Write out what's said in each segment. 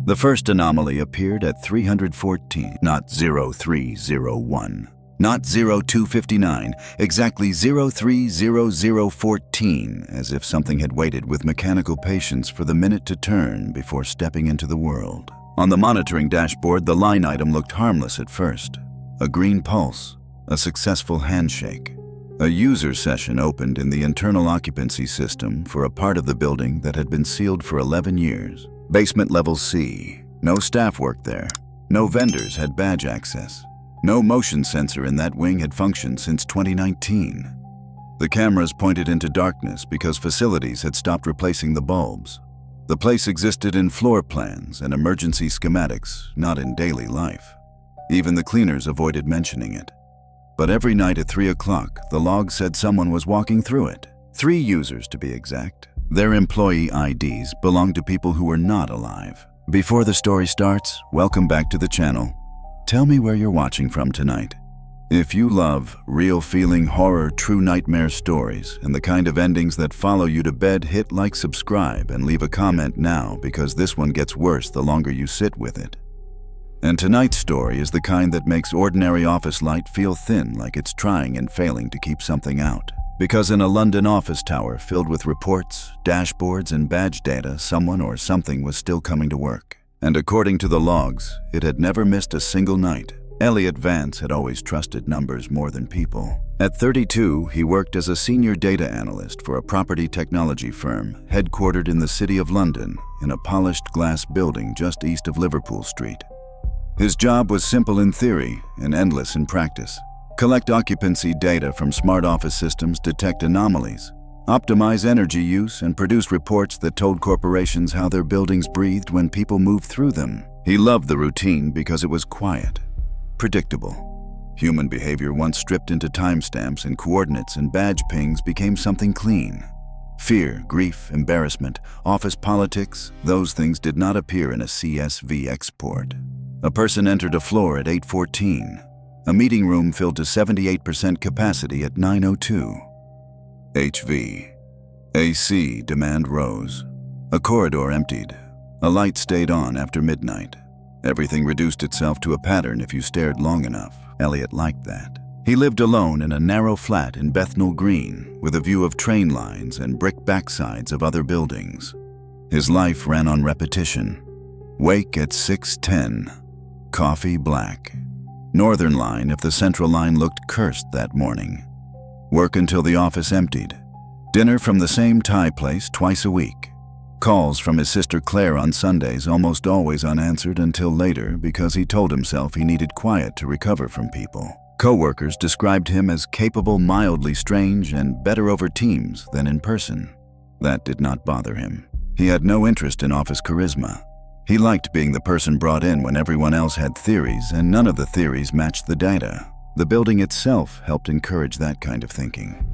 The first anomaly appeared at 314, not 0301, not 0259, exactly 030014, as if something had waited with mechanical patience for the minute to turn before stepping into the world. On the monitoring dashboard, the line item looked harmless at first. A green pulse, a successful handshake. A user session opened in the internal occupancy system for a part of the building that had been sealed for 11 years. Basement level C. No staff worked there. No vendors had badge access. No motion sensor in that wing had functioned since 2019. The cameras pointed into darkness because facilities had stopped replacing the bulbs. The place existed in floor plans and emergency schematics, not in daily life. Even the cleaners avoided mentioning it. But every night at 3 o'clock, the log said someone was walking through it. 3 users, to be exact. Their employee IDs belonged to people who were not alive. Before the story starts, welcome back to the channel. Tell me where you're watching from tonight. If you love real-feeling horror, true nightmare stories, and the kind of endings that follow you to bed, hit like, subscribe, and leave a comment now because this one gets worse the longer you sit with it. And tonight's story is the kind that makes ordinary office light feel thin, like it's trying and failing to keep something out. Because in a London office tower filled with reports, dashboards, and badge data, someone or something was still coming to work. And according to the logs, it had never missed a single night. Elliot Vance had always trusted numbers more than people. At 32, he worked as a senior data analyst for a property technology firm headquartered in the City of London in a polished glass building just east of Liverpool Street. His job was simple in theory and endless in practice. Collect occupancy data from smart office systems, detect anomalies, optimize energy use, and produce reports that told corporations how their buildings breathed when people moved through them. He loved the routine because it was quiet, predictable. Human behavior, once stripped into timestamps and coordinates and badge pings, became something clean. Fear, grief, embarrassment, office politics, those things did not appear in a CSV export. A person entered a floor at 8:14. A meeting room filled to 78% capacity at 9:02. HV. AC demand rose. A corridor emptied. A light stayed on after midnight. Everything reduced itself to a pattern if you stared long enough. Elliot liked that. He lived alone in a narrow flat in Bethnal Green with a view of train lines and brick backsides of other buildings. His life ran on repetition. Wake at 6:10. Coffee black. Northern line if the Central line looked cursed that morning. Work until the office emptied. Dinner from the same Thai place twice a week. Calls from his sister Claire on Sundays almost always unanswered until later because he told himself he needed quiet to recover from people. Co-workers described him as capable, mildly strange, and better over Teams than in person. That did not bother him. He had no interest in office charisma. He liked being the person brought in when everyone else had theories, and none of the theories matched the data. The building itself helped encourage that kind of thinking.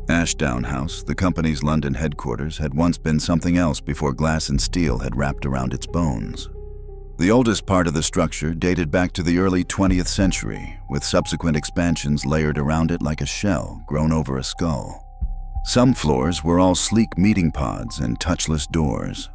Ashdown House, the company's London headquarters, had once been something else before glass and steel had wrapped around its bones. The oldest part of the structure dated back to the early 20th century, with subsequent expansions layered around it like a shell grown over a skull. Some floors were all sleek meeting pods and touchless doors.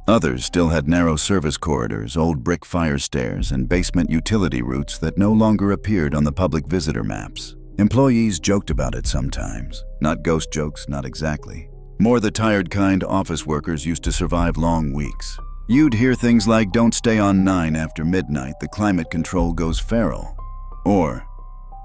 Others still had narrow service corridors, old brick fire stairs, and basement utility routes that no longer appeared on the public visitor maps. Employees joked about it sometimes. Not ghost jokes, not exactly. More the tired kind, office workers used to survive long weeks. You'd hear things like, "Don't stay on 9 after midnight, the climate control goes feral." Or,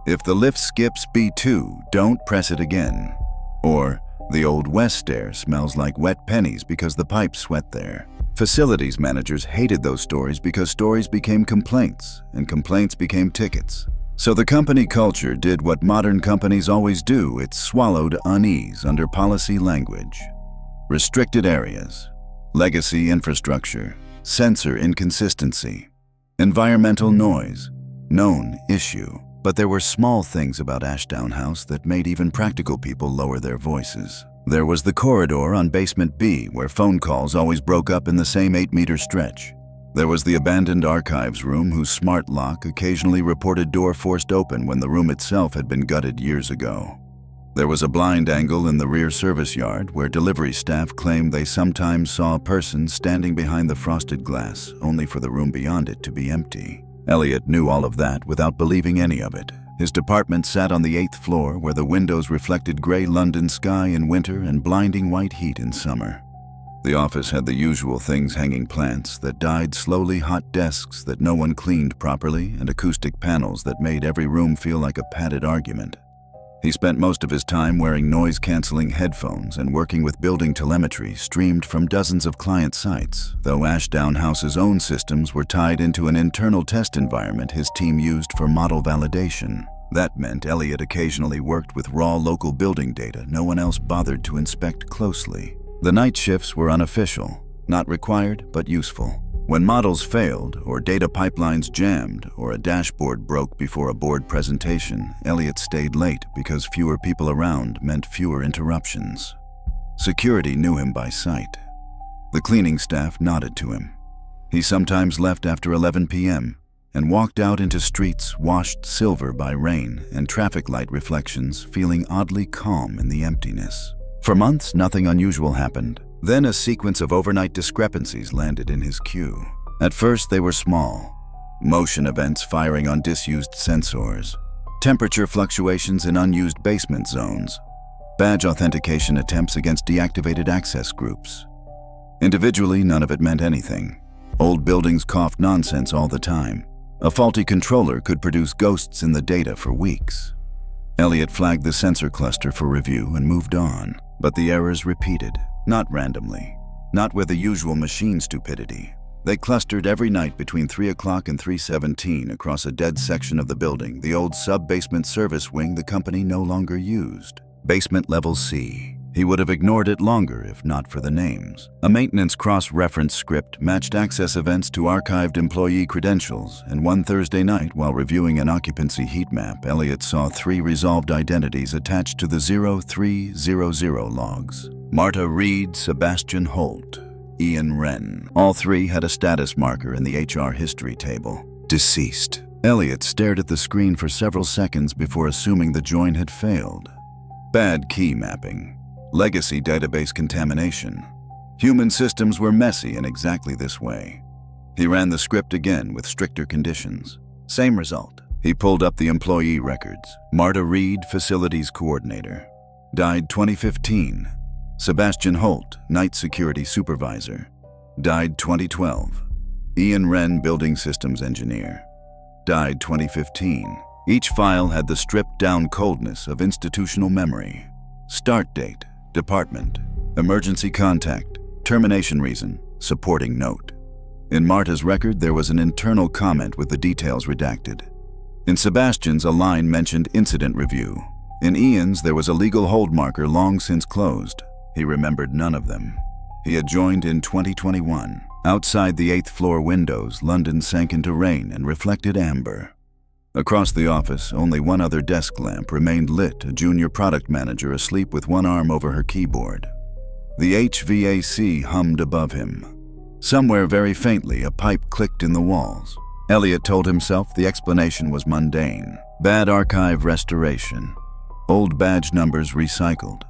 "If the lift skips B2, don't press it again." Or, "The Old West stair smells like wet pennies because the pipes sweat there." Facilities managers hated those stories because stories became complaints, and complaints became tickets. So the company culture did what modern companies always do: it swallowed unease under policy language. Restricted areas, legacy infrastructure, sensor inconsistency, environmental noise, known issue. But there were small things about Ashdown House that made even practical people lower their voices. There was the corridor on basement B where phone calls always broke up in the same 8-meter stretch. There was the abandoned archives room whose smart lock occasionally reported door forced open when the room itself had been gutted years ago. There was a blind angle in the rear service yard where delivery staff claimed they sometimes saw a person standing behind the frosted glass, only for the room beyond it to be empty. Elliot knew all of that without believing any of it. His department sat on the 8th floor where the windows reflected gray London sky in winter and blinding white heat in summer. The office had the usual things: hanging plants that died slowly, hot desks that no one cleaned properly, and acoustic panels that made every room feel like a padded argument. He spent most of his time wearing noise-canceling headphones and working with building telemetry streamed from dozens of client sites, though Ashdown House's own systems were tied into an internal test environment his team used for model validation. That meant Elliot occasionally worked with raw local building data no one else bothered to inspect closely. The night shifts were unofficial, not required but useful. When models failed, or data pipelines jammed, or a dashboard broke before a board presentation, Elliot stayed late because fewer people around meant fewer interruptions. Security knew him by sight. The cleaning staff nodded to him. He sometimes left after 11 p.m. and walked out into streets washed silver by rain and traffic light reflections, feeling oddly calm in the emptiness. For months, nothing unusual happened. Then a sequence of overnight discrepancies landed in his queue. At first, they were small. Motion events firing on disused sensors, temperature fluctuations in unused basement zones, badge authentication attempts against deactivated access groups. Individually, none of it meant anything. Old buildings coughed nonsense all the time. A faulty controller could produce ghosts in the data for weeks. Elliot flagged the sensor cluster for review and moved on, but the errors repeated. Not randomly, not with the usual machine stupidity. They clustered every night between 3 o'clock and 3:17 across a dead section of the building, the old sub-basement service wing the company no longer used. Basement level C. He would have ignored it longer if not for the names. A maintenance cross-reference script matched access events to archived employee credentials, and one Thursday night, while reviewing an occupancy heat map, Elliot saw 3 resolved identities attached to the 0300 logs. Marta Reed, Sebastian Holt, Ian Wren. All 3 had a status marker in the HR history table. Deceased. Elliot stared at the screen for several seconds before assuming the join had failed. Bad key mapping. Legacy database contamination. Human systems were messy in exactly this way. He ran the script again with stricter conditions. Same result. He pulled up the employee records. Marta Reed, Facilities Coordinator. Died 2015. Sebastian Holt, Night Security Supervisor. Died 2012. Ian Wren, Building Systems Engineer. Died 2015. Each file had the stripped-down coldness of institutional memory. Start date, department, emergency contact, termination reason, supporting note. In Marta's record, there was an internal comment with the details redacted. In Sebastian's, a line mentioned incident review. In Ian's, there was a legal hold marker long since closed. He remembered none of them. He had joined in 2021. Outside the 8th floor windows, London sank into rain and reflected amber. Across the office, only one other desk lamp remained lit, a junior product manager asleep with one arm over her keyboard. The HVAC hummed above him. Somewhere very faintly, a pipe clicked in the walls. Elliot told himself the explanation was mundane. Bad archive restoration, old badge numbers recycled,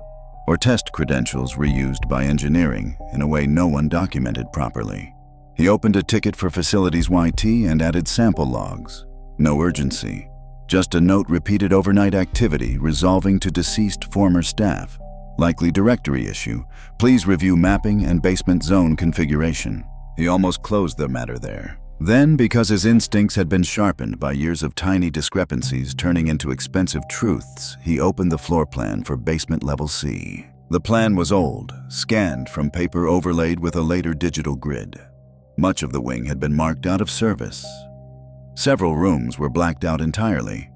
or test credentials reused by engineering in a way no one documented properly. He opened a ticket for Facilities YT and added sample logs. No urgency, just a note: repeated overnight activity resolving to deceased former staff. Likely directory issue. Please review mapping and basement zone configuration. He almost closed the matter there. Then, because his instincts had been sharpened by years of tiny discrepancies turning into expensive truths, he opened the floor plan for basement level C. The plan was old, scanned from paper overlaid with a later digital grid. Much of the wing had been marked out of service. Several rooms were blacked out entirely.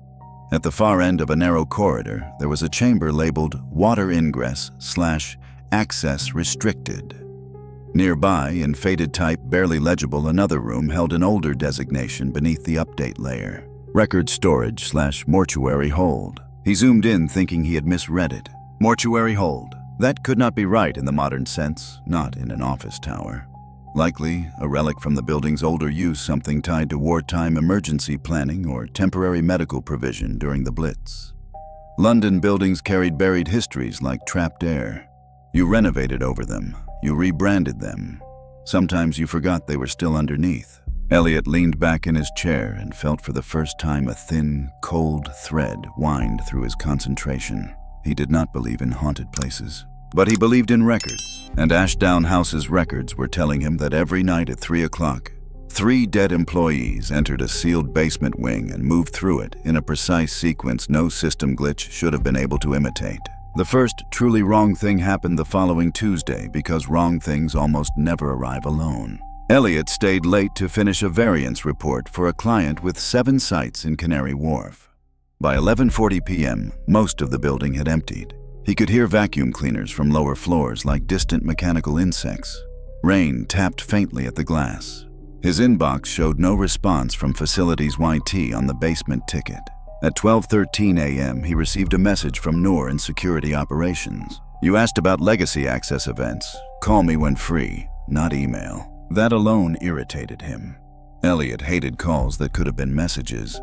At the far end of a narrow corridor, there was a chamber labeled Water Ingress/Access Restricted. Nearby, in faded type, barely legible, another room held an older designation beneath the update layer. Record Storage/Mortuary Hold. He zoomed in, thinking he had misread it. Mortuary Hold. That could not be right in the modern sense, not in an office tower. Likely a relic from the building's older use, something tied to wartime emergency planning or temporary medical provision during the Blitz. London buildings carried buried histories like trapped air. You renovated over them. You rebranded them. Sometimes you forgot they were still underneath. Elliot leaned back in his chair and felt for the first time a thin, cold thread wind through his concentration. He did not believe in haunted places, but he believed in records, and Ashdown House's records were telling him that every night at 3 o'clock, 3 dead employees entered a sealed basement wing and moved through it in a precise sequence no system glitch should have been able to imitate. The first truly wrong thing happened the following Tuesday because wrong things almost never arrive alone. Elliot stayed late to finish a variance report for a client with 7 sites in Canary Wharf. By 11:40 p.m., most of the building had emptied. He could hear vacuum cleaners from lower floors like distant mechanical insects. Rain tapped faintly at the glass. His inbox showed no response from Facilities YT on the basement ticket. At 12:13 a.m., he received a message from Noor in Security Operations. "You asked about legacy access events. Call me when free, not email." That alone irritated him. Elliot hated calls that could have been messages,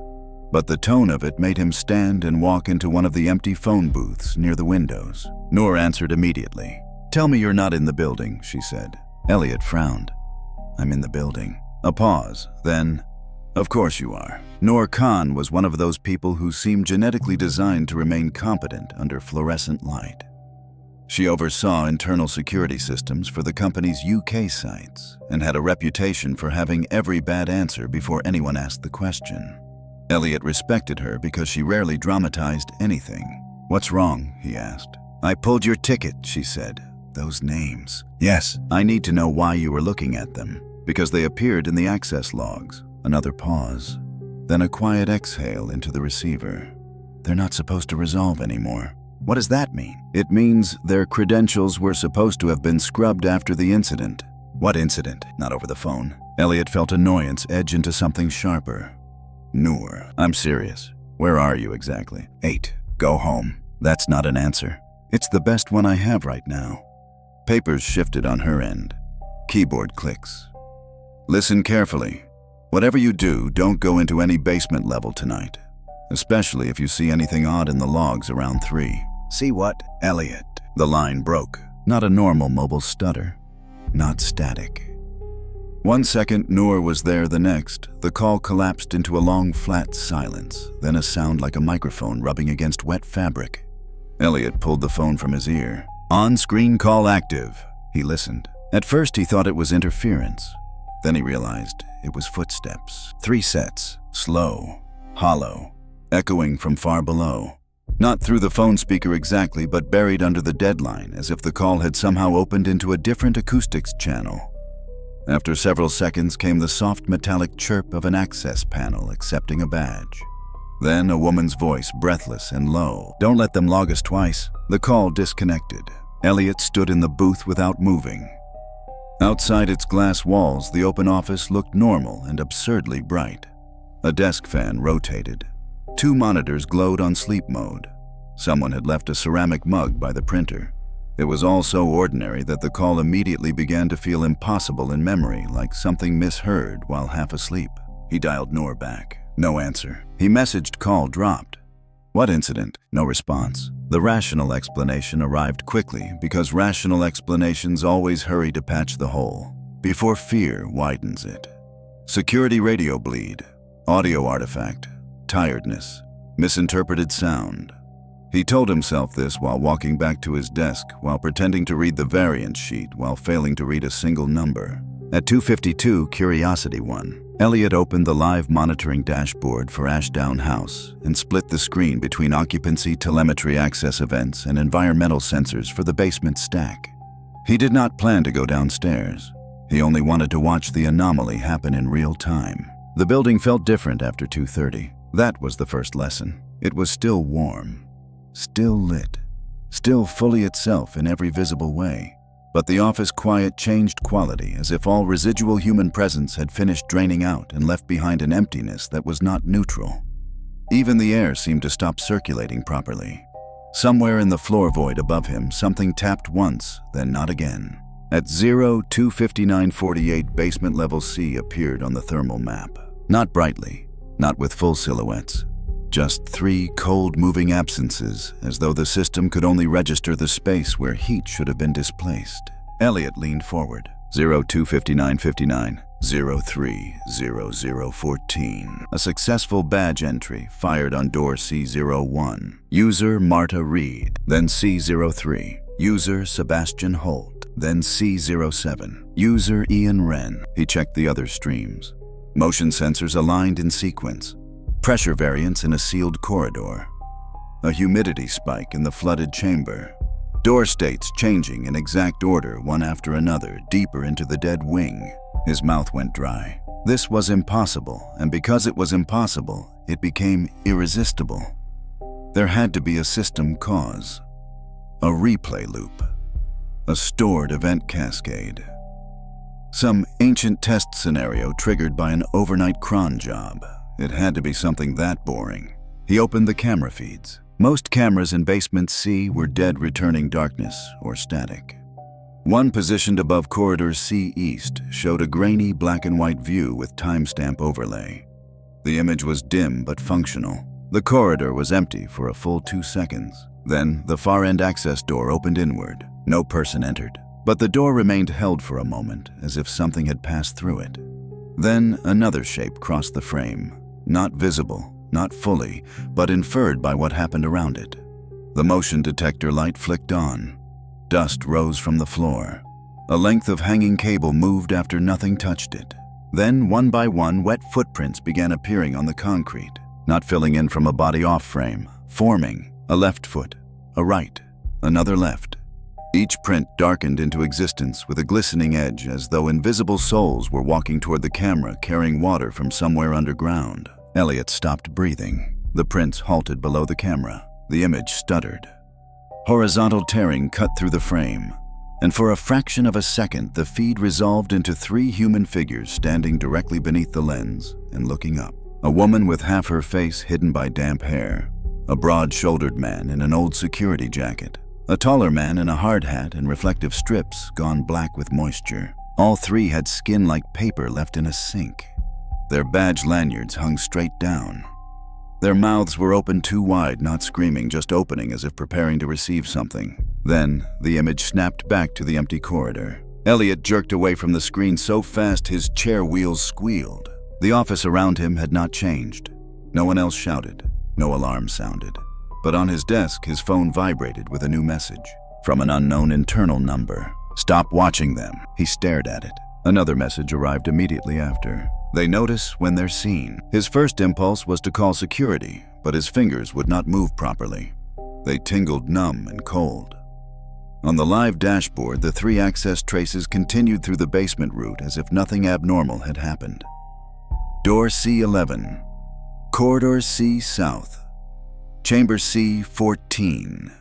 but the tone of it made him stand and walk into one of the empty phone booths near the windows. Noor answered immediately. "Tell me you're not in the building," she said. Elliot frowned. "I'm in the building." A pause, then, "Of course you are." Noor Khan was one of those people who seemed genetically designed to remain competent under fluorescent light. She oversaw internal security systems for the company's UK sites and had a reputation for having every bad answer before anyone asked the question. Elliot respected her because she rarely dramatized anything. "What's wrong?" he asked. "I pulled your ticket," she said. "Those names." "Yes, I need to know why you were looking at them, because they appeared in the access logs." Another pause, then a quiet exhale into the receiver. "They're not supposed to resolve anymore." "What does that mean?" "It means their credentials were supposed to have been scrubbed after the incident." "What incident?" "Not over the phone." Elliot felt annoyance edge into something sharper. "Noor, I'm serious. Where are you exactly?" 8. "Go home." "That's not an answer." "It's the best one I have right now." Papers shifted on her end. Keyboard clicks. "Listen carefully. Whatever you do, don't go into any basement level tonight, especially if you see anything odd in the logs around 3. "See what?" "Elliot." The line broke. Not a normal mobile stutter. Not static. 1 second, Noor was there. The next, the call collapsed into a long, flat silence, then a sound like a microphone rubbing against wet fabric. Elliot pulled the phone from his ear. "On-screen call active." He listened. At first, he thought it was interference. Then he realized it was footsteps. 3 sets, slow, hollow, echoing from far below. Not through the phone speaker exactly, but buried under the deadline, as if the call had somehow opened into a different acoustics channel. After several seconds came the soft metallic chirp of an access panel accepting a badge. Then a woman's voice, breathless and low. "Don't let them log us twice." The call disconnected. Elliot stood in the booth without moving. Outside its glass walls, the open office looked normal and absurdly bright. A desk fan rotated. 2 monitors glowed on sleep mode. Someone had left a ceramic mug by the printer. It was all so ordinary that the call immediately began to feel impossible in memory, like something misheard while half asleep. He dialed Noor back. No answer. He messaged call dropped. "What incident?" No response. The rational explanation arrived quickly because rational explanations always hurry to patch the hole before fear widens it. Security radio bleed, audio artifact, tiredness, misinterpreted sound. He told himself this while walking back to his desk, while pretending to read the variance sheet while failing to read a single number. At 2:52, curiosity won. Elliot opened the live monitoring dashboard for Ashdown House and split the screen between occupancy, telemetry access events, and environmental sensors for the basement stack. He did not plan to go downstairs. He only wanted to watch the anomaly happen in real time. The building felt different after 2:30. That was the first lesson. It was still warm, still lit, still fully itself in every visible way. But the office quiet changed quality, as if all residual human presence had finished draining out and left behind an emptiness that was not neutral. Even the air seemed to stop circulating properly. Somewhere in the floor void above him, something tapped once, then not again. At 02:59:48, basement level C appeared on the thermal map. Not brightly, not with full silhouettes, Just 3 cold moving absences, as though the system could only register the space where heat should have been displaced. Elliot leaned forward. 025959, 030014. A successful badge entry fired on door C01. User Marta Reed, then C03. User Sebastian Holt, then C07. User Ian Wren. He checked the other streams. Motion sensors aligned in sequence. Pressure variance in a sealed corridor. A humidity spike in the flooded chamber. Door states changing in exact order one after another deeper into the dead wing. His mouth went dry. This was impossible, and because it was impossible, it became irresistible. There had to be a system cause. A replay loop. A stored event cascade. Some ancient test scenario triggered by an overnight cron job. It had to be something that boring. He opened the camera feeds. Most cameras in basement C were dead, returning darkness or static. One positioned above corridor C East showed a grainy black and white view with timestamp overlay. The image was dim but functional. The corridor was empty for a full 2 seconds. Then the far-end access door opened inward. No person entered, but the door remained held for a moment, as if something had passed through it. Then another shape crossed the frame, not visible, not fully, but inferred by what happened around it. The motion detector light flicked on. Dust rose from the floor. A length of hanging cable moved after nothing touched it. Then, one by one, wet footprints began appearing on the concrete, not filling in from a body off frame, forming a left foot, a right, another left. Each print darkened into existence with a glistening edge, as though invisible souls were walking toward the camera carrying water from somewhere underground. Elliot stopped breathing. The prints halted below the camera. The image stuttered. Horizontal tearing cut through the frame, and for a fraction of a second the feed resolved into 3 human figures standing directly beneath the lens and looking up. A woman with half her face hidden by damp hair. A broad-shouldered man in an old security jacket. A taller man in a hard hat and reflective strips gone black with moisture. All 3 had skin like paper left in a sink. Their badge lanyards hung straight down. Their mouths were open too wide, not screaming, just opening as if preparing to receive something. Then, the image snapped back to the empty corridor. Elliot jerked away from the screen so fast his chair wheels squealed. The office around him had not changed. No one else shouted. No alarm sounded. But on his desk, his phone vibrated with a new message. From an unknown internal number. "Stop watching them." He stared at it. Another message arrived immediately after. "They notice when they're seen." His first impulse was to call security, but his fingers would not move properly. They tingled numb and cold. On the live dashboard, the 3 access traces continued through the basement route as if nothing abnormal had happened. Door C11. Corridor C South. Chamber C14.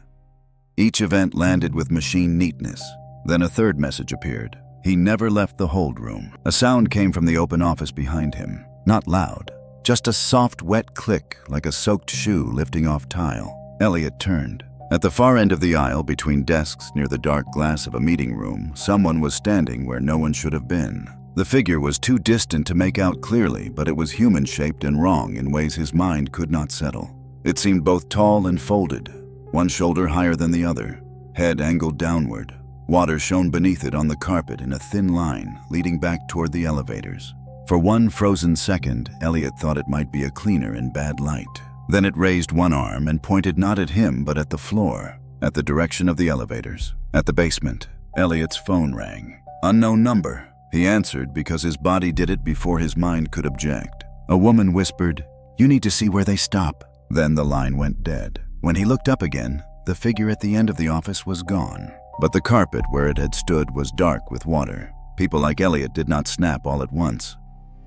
Each event landed with machine neatness. Then a third message appeared. He never left the hold room. A sound came from the open office behind him. Not loud, just a soft, wet click like a soaked shoe lifting off tile. Elliot turned. At the far end of the aisle between desks near the dark glass of a meeting room, someone was standing where no one should have been. The figure was too distant to make out clearly, but it was human-shaped and wrong in ways his mind could not settle. It seemed both tall and folded, one shoulder higher than the other, head angled downward. Water shone beneath it on the carpet in a thin line, leading back toward the elevators. For one frozen second, Elliot thought it might be a cleaner in bad light. Then it raised one arm and pointed not at him but at the floor, at the direction of the elevators. At the basement, Elliot's phone rang. Unknown number. He answered because his body did it before his mind could object. A woman whispered, "You need to see where they stop." Then the line went dead. When he looked up again, the figure at the end of the office was gone. But the carpet where it had stood was dark with water. People like Elliot did not snap all at once.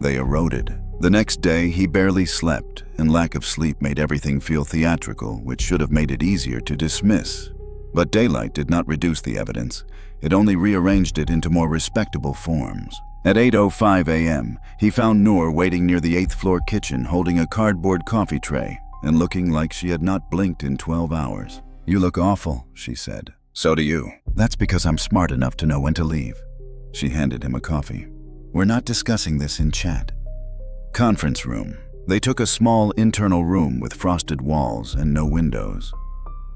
They eroded. The next day, he barely slept, and lack of sleep made everything feel theatrical, which should have made it easier to dismiss. But daylight did not reduce the evidence. It only rearranged it into more respectable forms. At 8:05 a.m., he found Noor waiting near the 8th floor kitchen holding a cardboard coffee tray and looking like she had not blinked in 12 hours. "You look awful," she said. "So do you." "That's because I'm smart enough to know when to leave." She handed him a coffee. "We're not discussing this in chat." Conference room. They took a small internal room with frosted walls and no windows.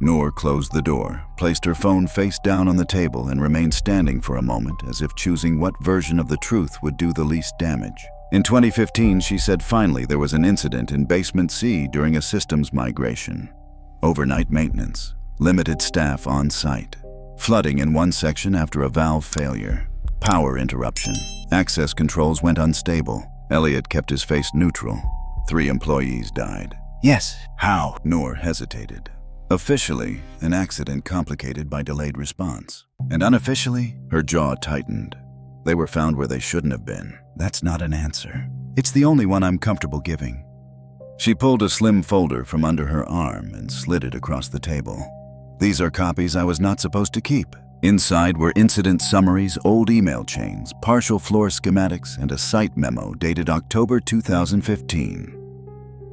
Noor closed the door, placed her phone face down on the table, and remained standing for a moment as if choosing what version of the truth would do the least damage. In 2015, she said finally there was an incident in Basement C during a systems migration. Overnight maintenance, limited staff on site, flooding in one section after a valve failure, power interruption, access controls went unstable. Elliot kept his face neutral. 3 employees died. Yes, how? Noor hesitated. Officially, an accident complicated by delayed response. And unofficially, her jaw tightened. They were found where they shouldn't have been. That's not an answer. It's the only one I'm comfortable giving. She pulled a slim folder from under her arm and slid it across the table. These are copies I was not supposed to keep. Inside were incident summaries, old email chains, partial floor schematics, and a site memo dated October 2015.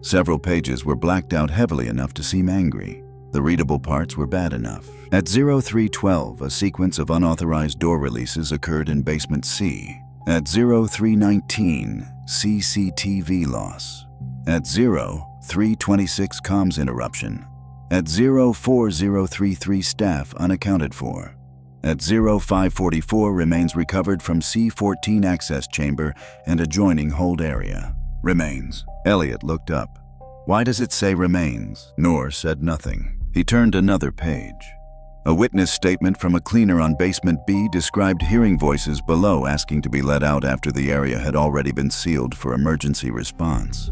Several pages were blacked out heavily enough to seem angry. The readable parts were bad enough. At 0312, a sequence of unauthorized door releases occurred in Basement C. At 0319, CCTV loss. At 0326, comms interruption. At 04033, staff unaccounted for. At 0544, remains recovered from C14 access chamber and adjoining hold area. Remains. Elliot looked up. Why does it say remains? Noor said nothing. He turned another page. A witness statement from a cleaner on Basement B described hearing voices below asking to be let out after the area had already been sealed for emergency response.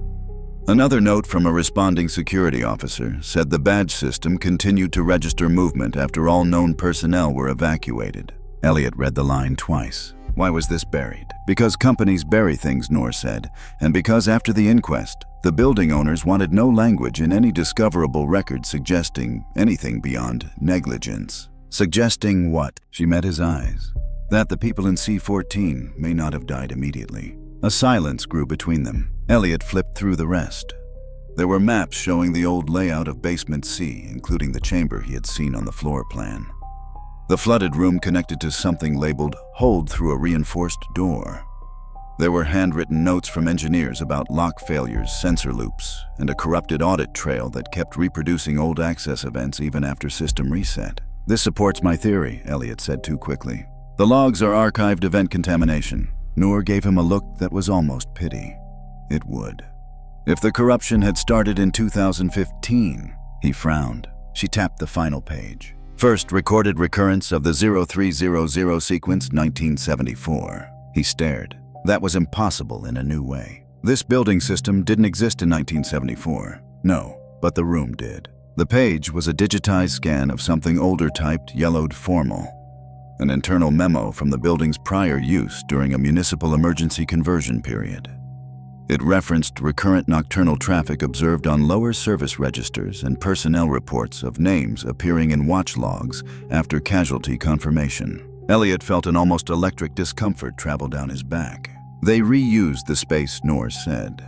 Another note from a responding security officer said the badge system continued to register movement after all known personnel were evacuated. Elliot read the line twice. Why was this buried? Because companies bury things, Noor said, and because after the inquest, the building owners wanted no language in any discoverable record suggesting anything beyond negligence. Suggesting what? She met his eyes. That the people in C14 may not have died immediately. A silence grew between them. Elliot flipped through the rest. There were maps showing the old layout of Basement C, including the chamber he had seen on the floor plan. The flooded room connected to something labeled "hold" through a reinforced door. There were handwritten notes from engineers about lock failures, sensor loops, and a corrupted audit trail that kept reproducing old access events even after system reset. This supports my theory, Elliot said too quickly. The logs are archived event contamination. Noor gave him a look that was almost pity. It would. If the corruption had started in 2015, he frowned. She tapped the final page. First recorded recurrence of the 0300 sequence, 1974. He stared. That was impossible in a new way. This building system didn't exist in 1974. No, but the room did. The page was a digitized scan of something older typed, yellowed formal. An internal memo from the building's prior use during a municipal emergency conversion period. It referenced recurrent nocturnal traffic observed on lower service registers and personnel reports of names appearing in watch logs after casualty confirmation. Elliot felt an almost electric discomfort travel down his back. They reused the space, Noor said.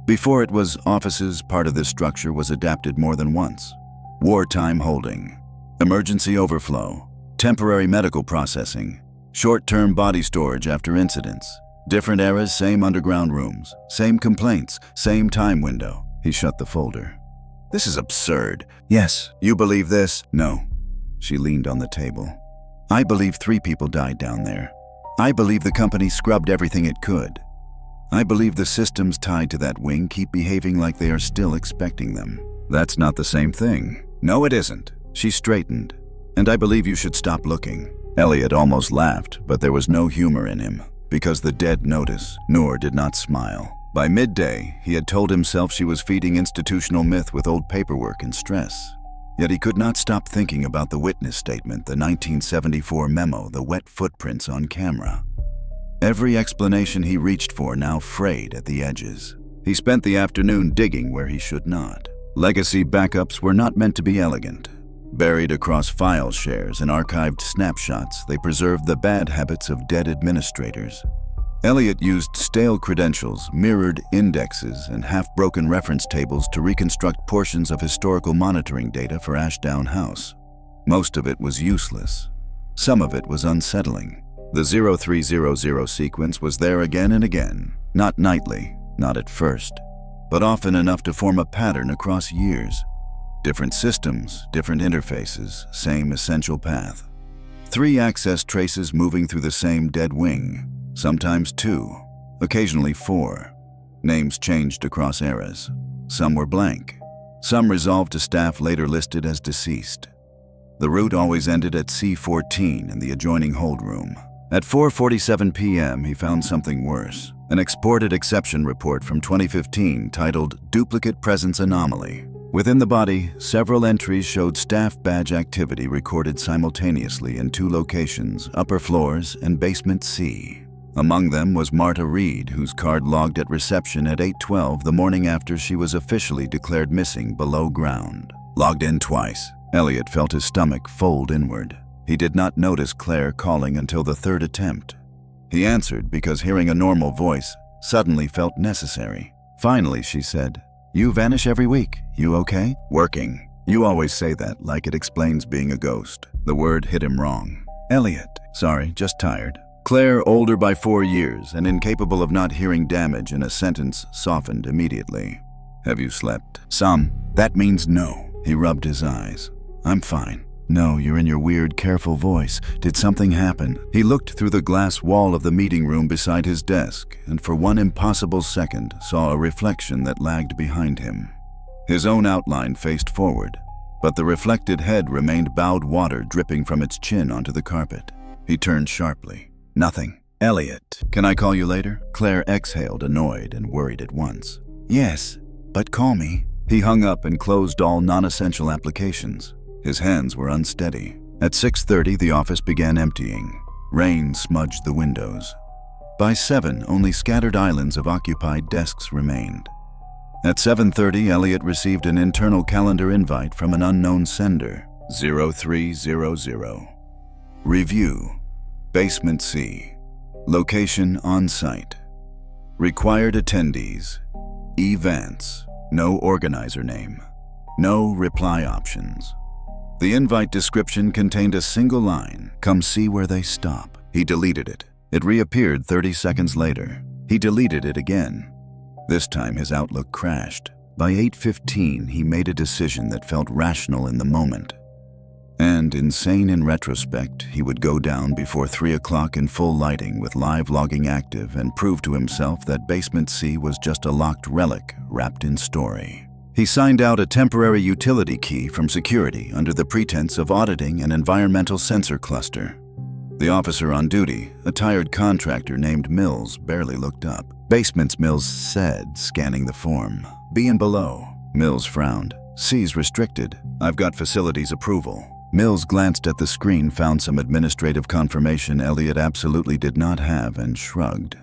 Before it was offices, part of this structure was adapted more than once. Wartime holding, emergency overflow, temporary medical processing, short-term body storage after incidents. Different eras, same underground rooms, same complaints, same time window. He shut the folder. This is absurd. Yes. You believe this? No. She leaned on the table. I believe 3 people died down there. I believe the company scrubbed everything it could. I believe the systems tied to that wing keep behaving like they are still expecting them. That's not the same thing. No, it isn't. She straightened. And I believe you should stop looking. Elliot almost laughed, but there was no humor in him. Because the dead notice, Noor did not smile. By midday, he had told himself she was feeding institutional myth with old paperwork and stress. Yet he could not stop thinking about the witness statement, the 1974 memo, the wet footprints on camera. Every explanation he reached for now frayed at the edges. He spent the afternoon digging where he should not. Legacy backups were not meant to be elegant. Buried across file shares and archived snapshots, they preserved the bad habits of dead administrators. Elliot used stale credentials, mirrored indexes, and half-broken reference tables to reconstruct portions of historical monitoring data for Ashdown House. Most of it was useless. Some of it was unsettling. The 0300 sequence was there again and again, not nightly, not at first. but often enough to form a pattern across years. Different systems, different interfaces, same essential path. 3 access traces moving through the same dead wing, sometimes 2, occasionally 4. Names changed across eras. Some were blank. Some resolved to staff later listed as deceased. The route always ended at C14 in the adjoining hold room. At 4:47 p.m., he found something worse. An exported exception report from 2015 titled Duplicate Presence Anomaly. Within the body, several entries showed staff badge activity recorded simultaneously in 2 locations, upper floors and basement C. Among them was Marta Reed, whose card logged at reception at 8:12 the morning after she was officially declared missing below ground. Logged in twice, Elliot felt his stomach fold inward. He did not notice Claire calling until the 3rd attempt. He answered because hearing a normal voice suddenly felt necessary. Finally, she said, "You vanish every week. You okay?" "Working. You always say that, like it explains being a ghost." The word hit him wrong. "Elliot, sorry, just tired." Claire, older by 4 years and incapable of not hearing damage in a sentence, softened immediately. "Have you slept?" "Some. That means no." He rubbed his eyes. "I'm fine." "No, you're in your weird, careful voice. Did something happen?" He looked through the glass wall of the meeting room beside his desk and for one impossible second saw a reflection that lagged behind him. His own outline faced forward, but the reflected head remained bowed, water dripping from its chin onto the carpet. He turned sharply. "Nothing." "Elliot, can I call you later?" Claire exhaled, annoyed and worried at once. "Yes, but call me." He hung up and closed all non-essential applications. His hands were unsteady. At 6:30, the office began emptying. Rain smudged the windows. By 7, only scattered islands of occupied desks remained. At 7:30, Elliot received an internal calendar invite from an unknown sender, 0300. Review. Basement C. Location on-site. Required attendees. E. Vance. No organizer name. No reply options. The invite description contained a single line, "Come see where they stop." He deleted it. It reappeared 30 seconds later. He deleted it again. This time his outlook crashed. By 8:15, he made a decision that felt rational in the moment. And insane in retrospect, he would go down before 3 o'clock in full lighting with live logging active and prove to himself that Basement C was just a locked relic wrapped in story. He signed out a temporary utility key from security under the pretense of auditing an environmental sensor cluster. The officer on duty, a tired contractor named Mills, barely looked up. "Basements," Mills said, scanning the form. "B and below." Mills frowned. "C's restricted. I've got facilities approval." Mills glanced at the screen, found some administrative confirmation Elliot absolutely did not have, and shrugged.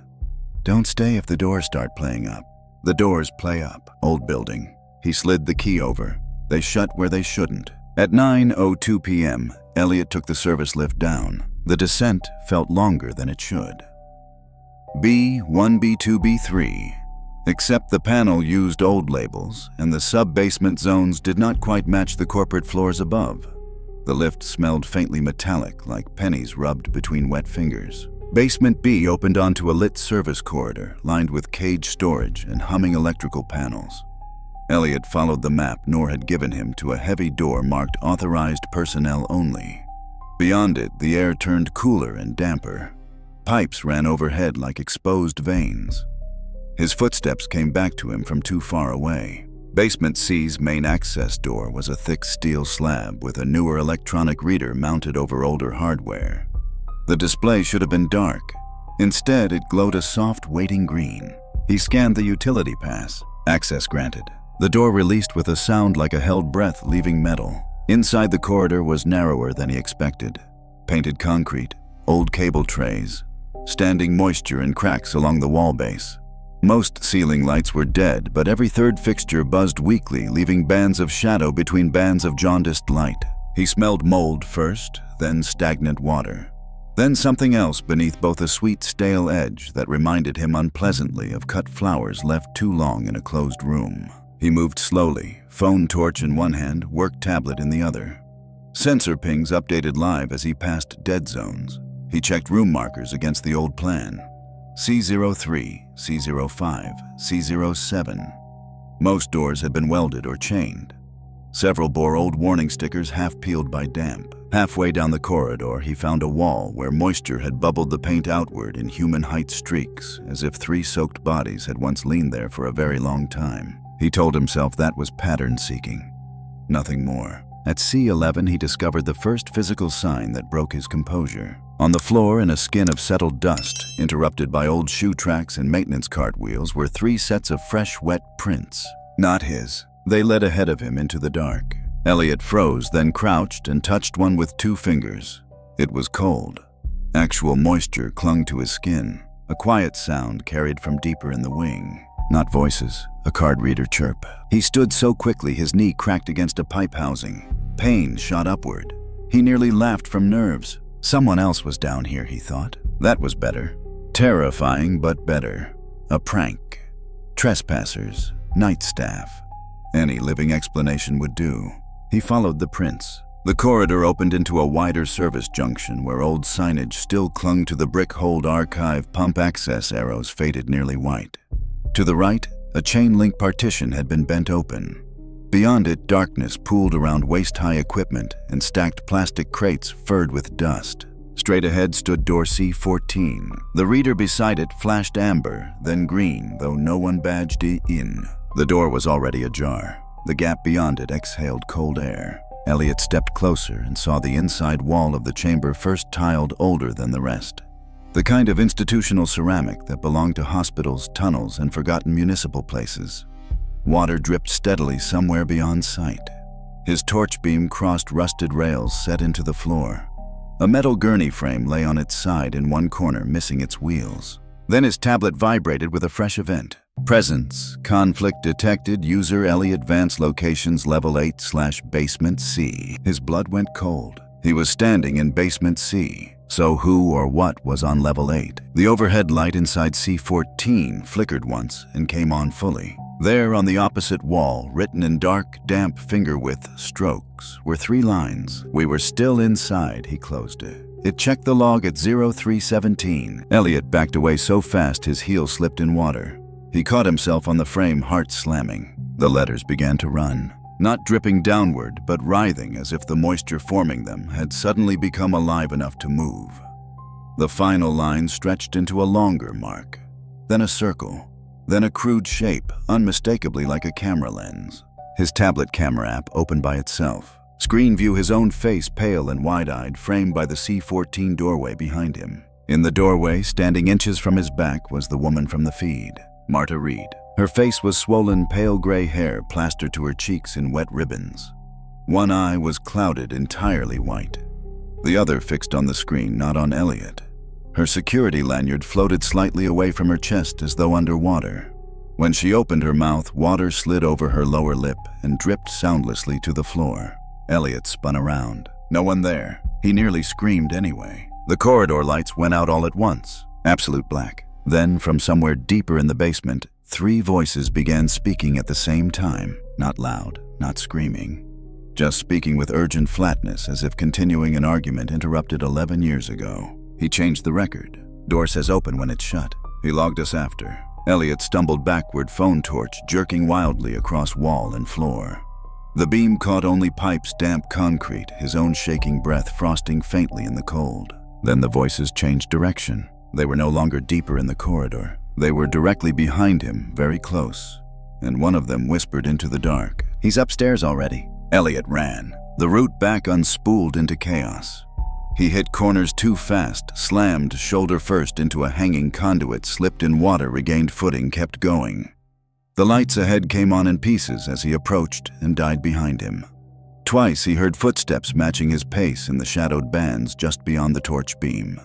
"Don't stay if the doors start playing up." "The doors play up. Old building." He slid the key over. They shut where they shouldn't. At 9:02 p.m., Elliot took the service lift down. The descent felt longer than it should. B1, B2, B3. Except the panel used old labels, and the sub-basement zones did not quite match the corporate floors above. The lift smelled faintly metallic, like pennies rubbed between wet fingers. Basement B opened onto a lit service corridor, lined with cage storage and humming electrical panels. Elliot followed the map Nor had given him to a heavy door marked Authorized Personnel Only. Beyond it, the air turned cooler and damper. Pipes ran overhead like exposed veins. His footsteps came back to him from too far away. Basement C's main access door was a thick steel slab with a newer electronic reader mounted over older hardware. The display should have been dark. Instead, it glowed a soft, waiting green. He scanned the utility pass. Access granted. The door released with a sound like a held breath leaving metal. Inside the corridor was narrower than he expected. Painted concrete, old cable trays, standing moisture and cracks along the wall base. Most ceiling lights were dead, but every third fixture buzzed weakly, leaving bands of shadow between bands of jaundiced light. He smelled mold first, then stagnant water. Then something else beneath both a sweet, stale edge that reminded him unpleasantly of cut flowers left too long in a closed room. He moved slowly, phone torch in one hand, work tablet in the other. Sensor pings updated live as he passed dead zones. He checked room markers against the old plan. C03, C05, C07. Most doors had been welded or chained. Several bore old warning stickers half peeled by damp. Halfway down the corridor, he found a wall where moisture had bubbled the paint outward in human-height streaks, as if 3 soaked bodies had once leaned there for a very long time. He told himself that was pattern-seeking. Nothing more. At C11, he discovered the first physical sign that broke his composure. On the floor, in a skin of settled dust, interrupted by old shoe tracks and maintenance cartwheels, were 3 sets of fresh, wet prints. Not his. They led ahead of him into the dark. Elliot froze, then crouched and touched one with 2 fingers. It was cold. Actual moisture clung to his skin. A quiet sound carried from deeper in the wing. Not voices, a card reader chirp. He stood so quickly his knee cracked against a pipe housing. Pain shot upward. He nearly laughed from nerves. Someone else was down here, he thought. That was better. Terrifying, but better. A prank. Trespassers. Night staff. Any living explanation would do. He followed the prints. The corridor opened into a wider service junction where old signage still clung to the brick-holed archive pump access arrows faded nearly white. To the right, a chain-link partition had been bent open. Beyond it, darkness pooled around waist-high equipment and stacked plastic crates furred with dust. Straight ahead stood door C14. The reader beside it flashed amber, then green, though no one badged it in. The door was already ajar. The gap beyond it exhaled cold air. Elliot stepped closer and saw the inside wall of the chamber first tiled older than the rest. The kind of institutional ceramic that belonged to hospitals, tunnels, and forgotten municipal places. Water dripped steadily somewhere beyond sight. His torch beam crossed rusted rails set into the floor. A metal gurney frame lay on its side in one corner, missing its wheels. Then his tablet vibrated with a fresh event. Presence. Conflict detected. User Elliot Vance. Locations level 8/basement C. His blood went cold. He was standing in basement C. So who or what was on level 8? The overhead light inside C14 flickered once and came on fully. There on the opposite wall, written in dark, damp finger-width strokes, were 3 lines. We were still inside, he closed it. It checked the log at 0317. Elliot backed away so fast his heel slipped in water. He caught himself on the frame, heart slamming. The letters began to run. Not dripping downward, but writhing as if the moisture forming them had suddenly become alive enough to move. The final line stretched into a longer mark, then a circle, then a crude shape, unmistakably like a camera lens. His tablet camera app opened by itself. Screen view his own face, pale and wide-eyed, framed by the C14 doorway behind him. In the doorway, standing inches from his back, was the woman from the feed, Marta Reed. Her face was swollen, pale gray hair plastered to her cheeks in wet ribbons. One eye was clouded, entirely white. The other fixed on the screen, not on Elliot. Her security lanyard floated slightly away from her chest as though underwater. When she opened her mouth, water slid over her lower lip and dripped soundlessly to the floor. Elliot spun around. No one there. He nearly screamed anyway. The corridor lights went out all at once. Absolute black. Then, from somewhere deeper in the basement, 3 voices began speaking at the same time. Not loud, not screaming. Just speaking with urgent flatness, as if continuing an argument interrupted 11 years ago. He changed the record. Door says open when it's shut. He logged us after. Elliot stumbled backward, phone torch jerking wildly across wall and floor. The beam caught only pipes, damp concrete, his own shaking breath frosting faintly in the cold. Then the voices changed direction. They were no longer deeper in the corridor. They were directly behind him, very close. And one of them whispered into the dark. He's upstairs already. Elliot ran. The route back unspooled into chaos. He hit corners too fast, slammed shoulder first into a hanging conduit, slipped in water, regained footing, kept going. The lights ahead came on in pieces as he approached and died behind him. Twice he heard footsteps matching his pace in the shadowed bands just beyond the torch beam.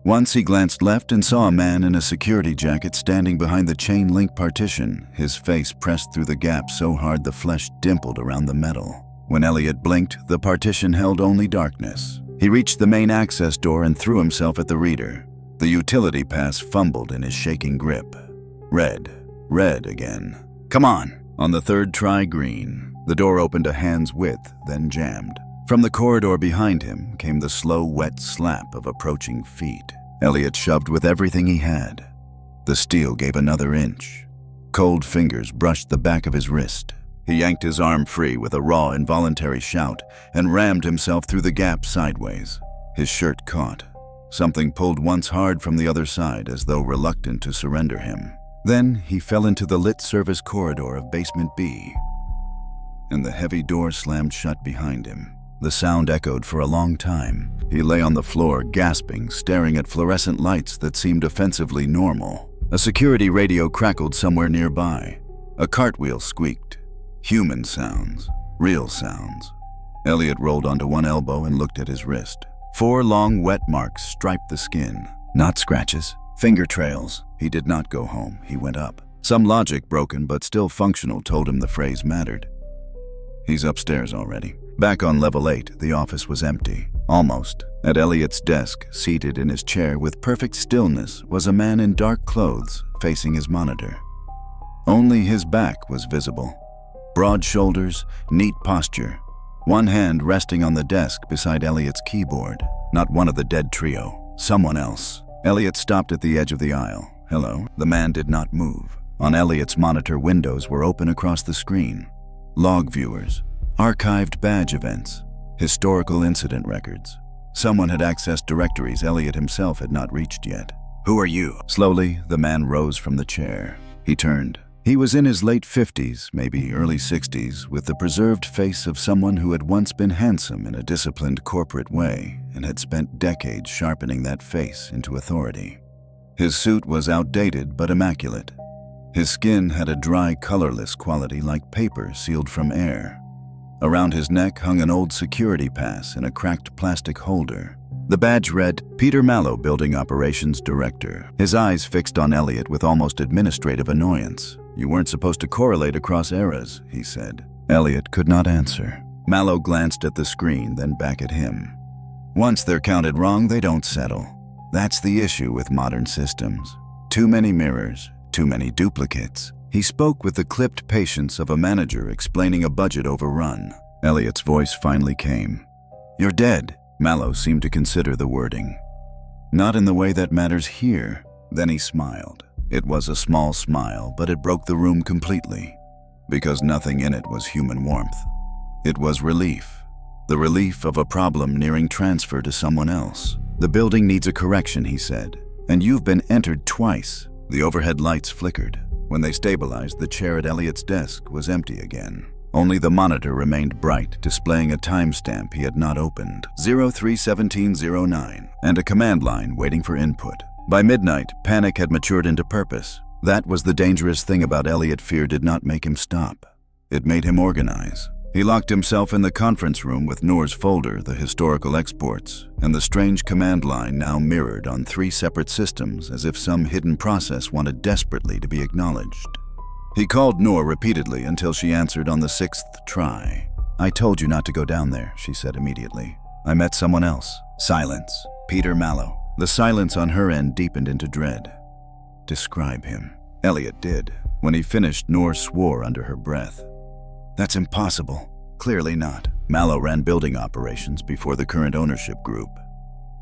Once he glanced left and saw a man in a security jacket standing behind the chain-link partition, his face pressed through the gap so hard the flesh dimpled around the metal. When Elliot blinked, the partition held only darkness. He reached the main access door and threw himself at the reader. The utility pass fumbled in his shaking grip. Red. Red again. Come on! On the 3rd try, green. The door opened a hand's width, then jammed. From the corridor behind him came the slow, wet slap of approaching feet. Elliot shoved with everything he had. The steel gave another inch. Cold fingers brushed the back of his wrist. He yanked his arm free with a raw, involuntary shout and rammed himself through the gap sideways. His shirt caught. Something pulled once hard from the other side as though reluctant to surrender him. Then he fell into the lit service corridor of basement B, and the heavy door slammed shut behind him. The sound echoed for a long time. He lay on the floor, gasping, staring at fluorescent lights that seemed offensively normal. A security radio crackled somewhere nearby. A cartwheel squeaked. Human sounds. Real sounds. Elliot rolled onto one elbow and looked at his wrist. 4 long wet marks striped the skin. Not scratches. Finger trails. He did not go home. He went up. Some logic, broken but still functional, told him the phrase mattered. He's upstairs already. Back on level 8, the office was empty. Almost. At Elliot's desk, seated in his chair with perfect stillness, was a man in dark clothes facing his monitor. Only his back was visible. Broad shoulders, neat posture. One hand resting on the desk beside Elliot's keyboard. Not one of the dead trio. Someone else. Elliot stopped at the edge of the aisle. Hello. The man did not move. On Elliot's monitor, windows were open across the screen. Log viewers. Archived badge events. Historical incident records. Someone had accessed directories Elliot himself had not reached yet. Who are you? Slowly, the man rose from the chair. He turned. He was in his late 50s, maybe early 60s, with the preserved face of someone who had once been handsome in a disciplined corporate way and had spent decades sharpening that face into authority. His suit was outdated but immaculate. His skin had a dry, colorless quality like paper sealed from air. Around his neck hung an old security pass in a cracked plastic holder. The badge read, Peter Mallow, Building Operations Director. His eyes fixed on Elliot with almost administrative annoyance. You weren't supposed to correlate across eras, he said. Elliot could not answer. Mallow glanced at the screen, then back at him. Once they're counted wrong, they don't settle. That's the issue with modern systems. Too many mirrors, too many duplicates. He spoke with the clipped patience of a manager explaining a budget overrun. Elliot's voice finally came. You're dead. Mallow seemed to consider the wording. Not in the way that matters here. Then he smiled. It was a small smile, but it broke the room completely, because nothing in it was human warmth. It was relief. The relief of a problem nearing transfer to someone else. The building needs a correction, he said, and you've been entered twice. The overhead lights flickered. When they stabilized, the chair at Elliot's desk was empty again. Only the monitor remained bright, displaying a timestamp he had not opened, 03:1709, and a command line waiting for input. By midnight, panic had matured into purpose. That was the dangerous thing about Elliot. Fear did not make him stop. It made him organize. He locked himself in the conference room with Noor's folder, the historical exports, and the strange command line now mirrored on 3 separate systems as if some hidden process wanted desperately to be acknowledged. He called Noor repeatedly until she answered on the 6th try. I told you not to go down there, she said immediately. I met someone else. Silence. Peter Mallow. The silence on her end deepened into dread. Describe him. Elliot did. When he finished, Noor swore under her breath. That's impossible. Clearly not. Mallow ran building operations before the current ownership group.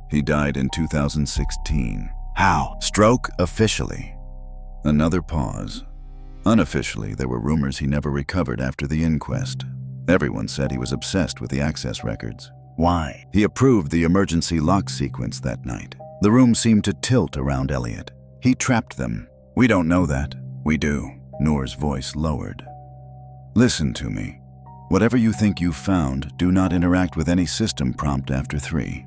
He died in 2016. How? Stroke officially. Another pause. Unofficially, there were rumors he never recovered after the inquest. Everyone said he was obsessed with the access records. Why? He approved the emergency lock sequence that night. The room seemed to tilt around Elliot. He trapped them. We don't know that. We do. Noor's voice lowered. Listen to me. Whatever you think you've found, do not interact with any system prompt after 3.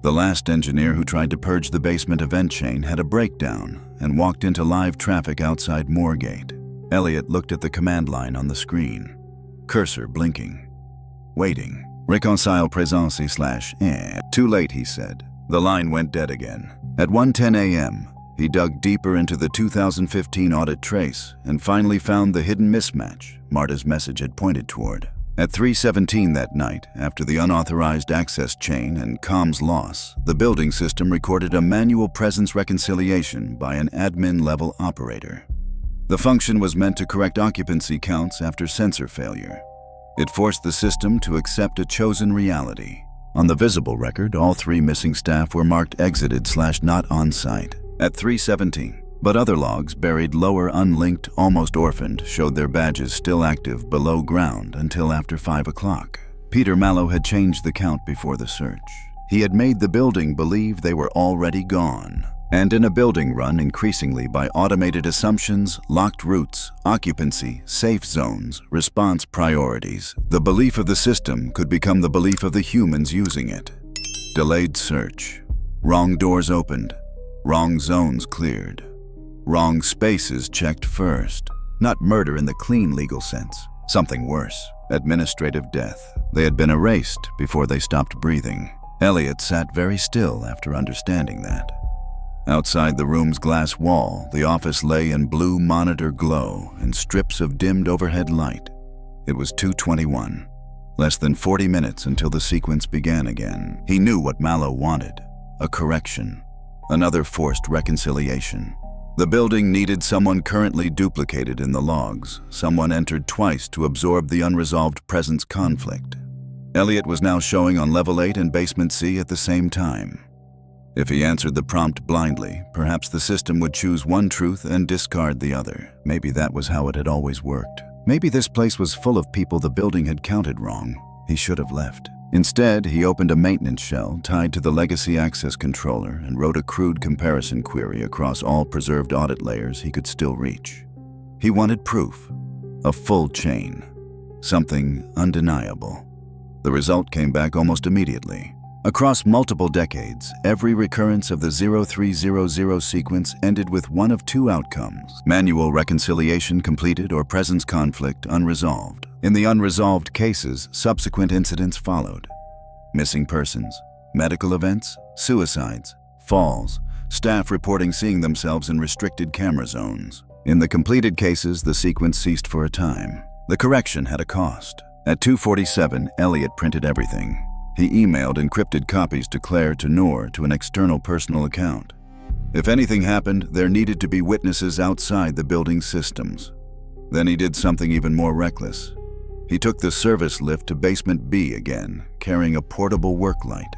The last engineer who tried to purge the basement event chain had a breakdown and walked into live traffic outside Moorgate. Elliot looked at the command line on the screen. Cursor blinking. Waiting. Reconcile présence / Too late, he said. The line went dead again. At 1:10 a.m., he dug deeper into the 2015 audit trace and finally found the hidden mismatch Marta's message had pointed toward. At 3:17 that night, after the unauthorized access chain and comms loss, the building system recorded a manual presence reconciliation by an admin-level operator. The function was meant to correct occupancy counts after sensor failure. It forced the system to accept a chosen reality. On the visible record, all 3 missing staff were marked exited / not on site. At 3:17, But other logs, buried lower, unlinked, almost orphaned, showed their badges still active below ground until after 5 o'clock. Peter Mallow had changed the count before the search. He had made the building believe they were already gone. And in a building run increasingly by automated assumptions, locked routes, occupancy, safe zones, response priorities, the belief of the system could become the belief of the humans using it. Delayed search. Wrong doors opened. Wrong zones cleared. Wrong spaces checked first. Not murder in the clean legal sense. Something worse. Administrative death. They had been erased before they stopped breathing. Elliot sat very still after understanding that. Outside the room's glass wall, the office lay in blue monitor glow and strips of dimmed overhead light. It was 2:21. Less than 40 minutes until the sequence began again. He knew what Mallow wanted. A correction. Another forced reconciliation. The building needed someone currently duplicated in the logs, someone entered twice to absorb the unresolved presence conflict. Elliot was now showing on level 8 and basement C at the same time. If he answered the prompt blindly, perhaps the system would choose one truth and discard the other. Maybe that was how it had always worked. Maybe this place was full of people the building had counted wrong. He should have left. Instead, he opened a maintenance shell tied to the legacy access controller and wrote a crude comparison query across all preserved audit layers he could still reach. He wanted proof. A full chain. Something undeniable. The result came back almost immediately. Across multiple decades, every recurrence of the 0300 sequence ended with one of two outcomes: manual reconciliation completed or presence conflict unresolved. In the unresolved cases, subsequent incidents followed. Missing persons, medical events, suicides, falls, staff reporting seeing themselves in restricted camera zones. In the completed cases, the sequence ceased for a time. The correction had a cost. At 2:47, Elliot printed everything. He emailed encrypted copies to Claire to Noor to an external personal account. If anything happened, there needed to be witnesses outside the building's systems. Then he did something even more reckless. He took the service lift to basement B again, carrying a portable work light,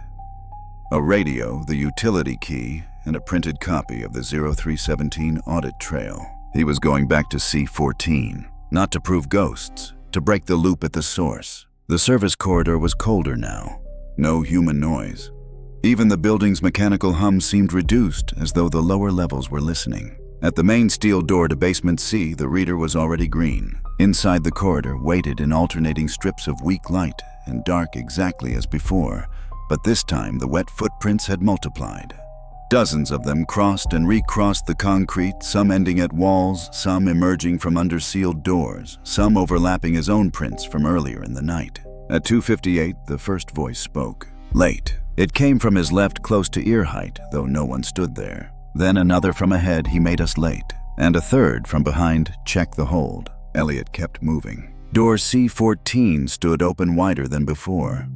a radio, the utility key, and a printed copy of the 0317 audit trail. He was going back to C14, not to prove ghosts, to break the loop at the source. The service corridor was colder now. No human noise. Even the building's mechanical hum seemed reduced, as though the lower levels were listening. At the main steel door to basement C, the reader was already green. Inside the corridor waited in alternating strips of weak light and dark exactly as before, but this time the wet footprints had multiplied. Dozens of them crossed and recrossed the concrete, some ending at walls, some emerging from under sealed doors, some overlapping his own prints from earlier in the night. At 2:58, the first voice spoke. Late. It came from his left close to ear height, though no one stood there. Then another from ahead, he made us late. And a third from behind, check the hold. Elliot kept moving. Door C14 stood open wider than before.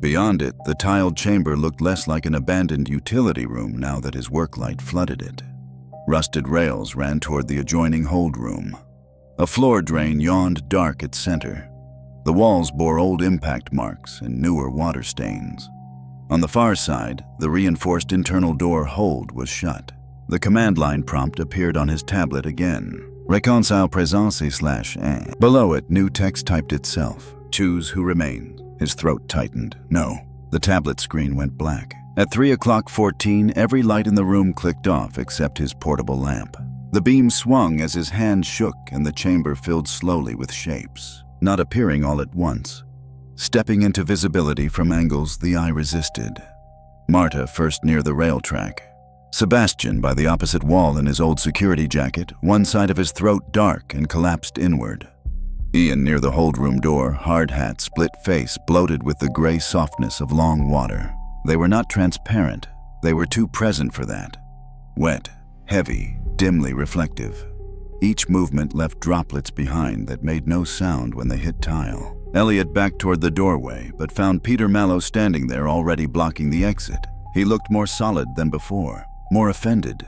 Beyond it, the tiled chamber looked less like an abandoned utility room now that his work light flooded it. Rusted rails ran toward the adjoining hold room. A floor drain yawned dark at center. The walls bore old impact marks and newer water stains. On the far side, the reinforced internal door hold was shut. The command line prompt appeared on his tablet again. Reconcile présence /1. Below it, new text typed itself. Choose who remains. His throat tightened. No. The tablet screen went black. At 3:14, every light in the room clicked off except his portable lamp. The beam swung as his hand shook and the chamber filled slowly with shapes, not appearing all at once. Stepping into visibility from angles the eye resisted. Marta first near the rail track. Sebastian by the opposite wall in his old security jacket, one side of his throat dark and collapsed inward. Ian near the hold room door, hard hat, split face, bloated with the gray softness of long water. They were not transparent. They were too present for that. Wet, heavy, dimly reflective. Each movement left droplets behind that made no sound when they hit tile. Elliot backed toward the doorway, but found Peter Mallow standing there already blocking the exit. He looked more solid than before, more offended.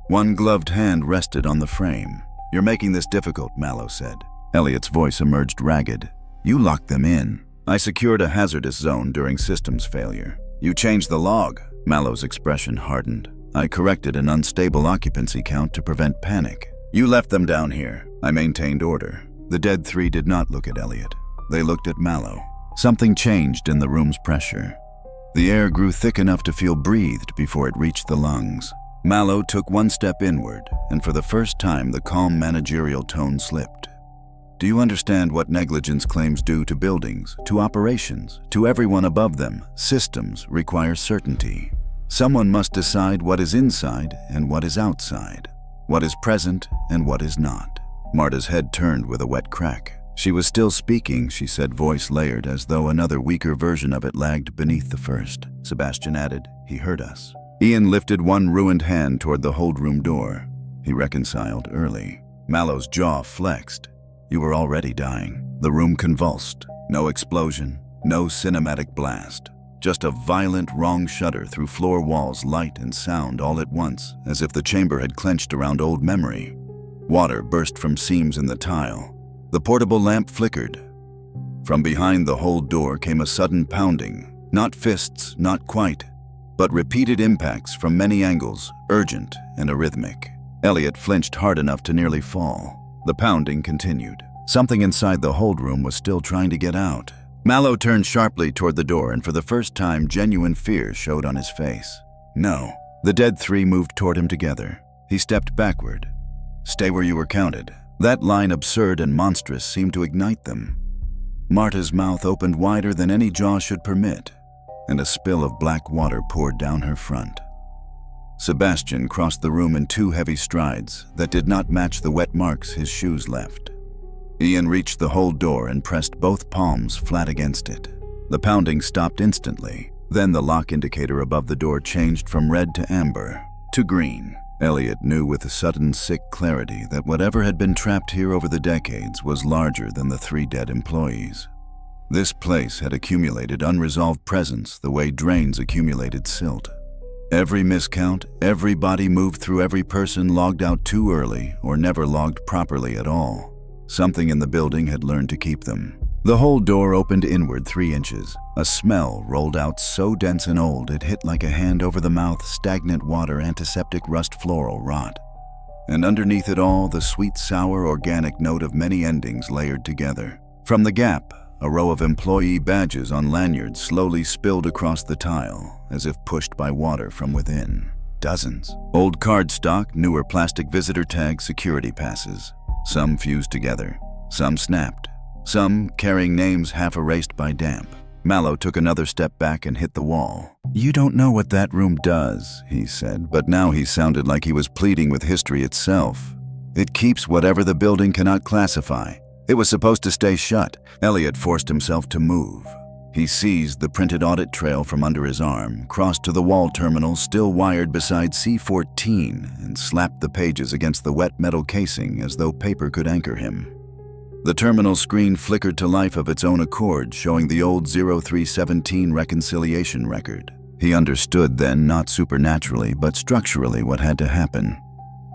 One gloved hand rested on the frame. "You're making this difficult," Mallow said. Elliot's voice emerged ragged. "You locked them in. I secured a hazardous zone during systems failure. You changed the log." Mallow's expression hardened. I corrected an unstable occupancy count to prevent panic. You left them down here. I maintained order. The dead three did not look at Elliot. They looked at Mallow. Something changed in the room's pressure. The air grew thick enough to feel breathed before it reached the lungs. Mallow took one step inward, and for the first time the calm managerial tone slipped. Do you understand what negligence claims do to buildings, to operations, to everyone above them? Systems require certainty. Someone must decide what is inside and what is outside, what is present and what is not. Marta's head turned with a wet crack. She was still speaking, she said, voice layered as though another weaker version of it lagged beneath the first. Sebastian added, he heard us. Ian lifted one ruined hand toward the hold room door. He reconciled early. Mallow's jaw flexed. You were already dying. The room convulsed. No explosion, no cinematic blast. Just a violent, wrong shudder through floor walls, light and sound all at once, as if the chamber had clenched around old memory. Water burst from seams in the tile. The portable lamp flickered. From behind the hold door came a sudden pounding. Not fists, not quite, but repeated impacts from many angles, urgent and arrhythmic. Elliot flinched hard enough to nearly fall. The pounding continued. Something inside the hold room was still trying to get out. Mallow turned sharply toward the door, and for the first time, genuine fear showed on his face. No. The dead three moved toward him together. He stepped backward. Stay where you were counted. That line, absurd and monstrous, seemed to ignite them. Marta's mouth opened wider than any jaw should permit, and a spill of black water poured down her front. Sebastian crossed the room in 2 heavy strides that did not match the wet marks his shoes left. Ian reached the hold door and pressed both palms flat against it. The pounding stopped instantly. Then the lock indicator above the door changed from red to amber, to green. Elliot knew with a sudden sick clarity that whatever had been trapped here over the decades was larger than the 3 dead employees. This place had accumulated unresolved presence the way drains accumulated silt. Every miscount, every body moved through every person logged out too early or never logged properly at all. Something in the building had learned to keep them. The hold door opened inward 3 inches. A smell rolled out so dense and old it hit like a hand over the mouth, stagnant water, antiseptic rust, floral rot. And underneath it all, the sweet, sour, organic note of many endings layered together. From the gap, a row of employee badges on lanyards slowly spilled across the tile, as if pushed by water from within. Dozens. Old cardstock, newer plastic visitor tags, security passes. Some fused together. Some snapped. Some carrying names half erased by damp. Mallow took another step back and hit the wall. You don't know what that room does, he said, but now he sounded like he was pleading with history itself. It keeps whatever the building cannot classify. It was supposed to stay shut. Elliot forced himself to move. He seized the printed audit trail from under his arm, crossed to the wall terminal still wired beside C14, and slapped the pages against the wet metal casing as though paper could anchor him. The terminal screen flickered to life of its own accord, showing the old 0317 reconciliation record. He understood then, not supernaturally, but structurally, what had to happen.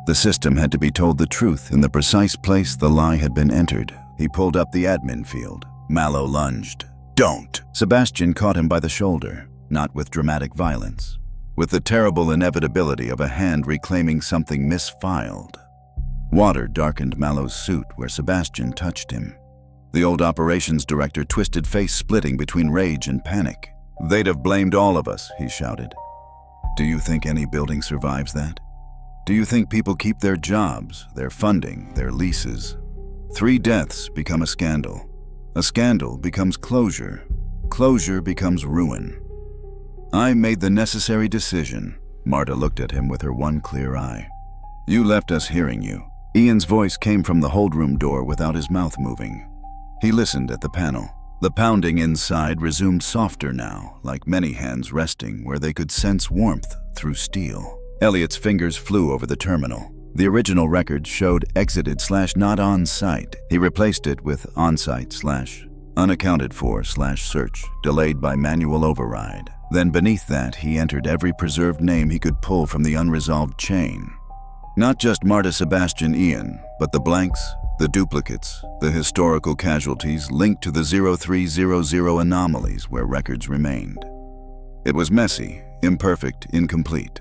The system had to be told the truth in the precise place the lie had been entered. He pulled up the admin field. Mallow lunged. Don't! Sebastian caught him by the shoulder, not with dramatic violence, with the terrible inevitability of a hand reclaiming something misfiled. Water darkened Mallow's suit where Sebastian touched him. The old operations director twisted face, splitting between rage and panic. They'd have blamed all of us, he shouted. Do you think any building survives that? Do you think people keep their jobs, their funding, their leases? 3 deaths become a scandal. A scandal becomes closure. Closure becomes ruin. I made the necessary decision. Marta looked at him with her one clear eye. You left us hearing you. Ian's voice came from the hold room door without his mouth moving. He listened at the panel. The pounding inside resumed softer now, like many hands resting where they could sense warmth through steel. Elliot's fingers flew over the terminal. The original record showed exited/not on site. He replaced it with on site/unaccounted for/search, delayed by manual override. Then beneath that, he entered every preserved name he could pull from the unresolved chain. Not just Marta, Sebastian, Ian, but the blanks, the duplicates, the historical casualties linked to the 0300 anomalies where records remained. It was messy, imperfect, incomplete.